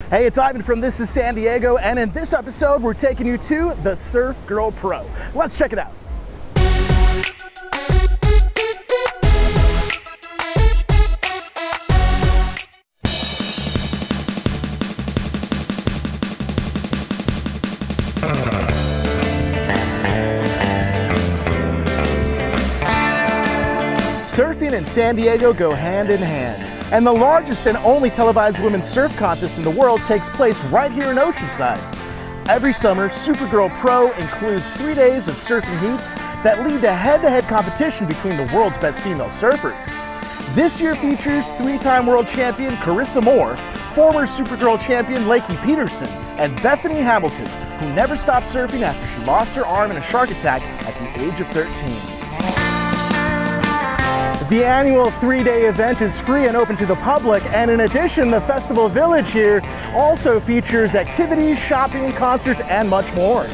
Hey, it's Ivan from This is San Diego, and in this episode, we're taking you to the Surf Girl Pro. Let's check it out. Surfing and San Diego go hand in hand. And the largest and only televised women's surf contest in the world takes place right here in Oceanside. Every summer, Supergirl Pro includes 3 days of surfing heats that lead to head-to-head competition between the world's best female surfers. This year features three-time world champion Carissa Moore, former Supergirl champion Lakey Peterson, and Bethany Hamilton, who never stopped surfing after she lost her arm in a shark attack at the age of 13. The annual 3-day event is free and open to the public, and in addition, the Festival Village here also features activities, shopping, concerts, and much more.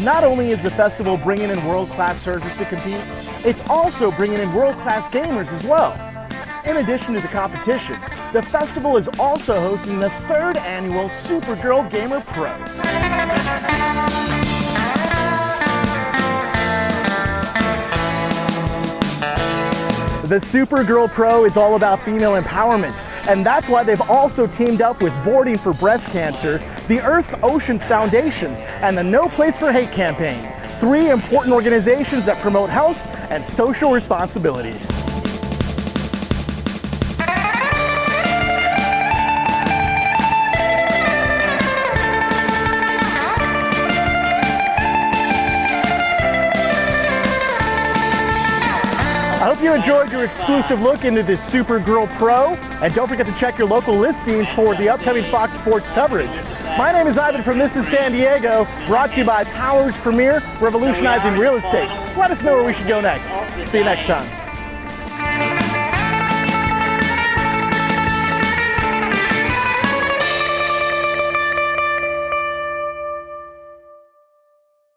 Not only is the festival bringing in world-class surfers to compete, it's also bringing in world-class gamers as well. In addition to the competition, the festival is also hosting the 3rd annual Supergirl Gamer Pro. The Supergirl Pro is all about female empowerment, and that's why they've also teamed up with Boarding for Breast Cancer, the Earth's Oceans Foundation, and the No Place for Hate campaign, 3 important organizations that promote health and social responsibility. I hope you enjoyed your exclusive look into this Supergirl Pro, and don't forget to check your local listings for the upcoming Fox Sports coverage. My name is Ivan from This is San Diego, brought to you by Powers Premier, revolutionizing real estate. Let us know where we should go next. See you next time.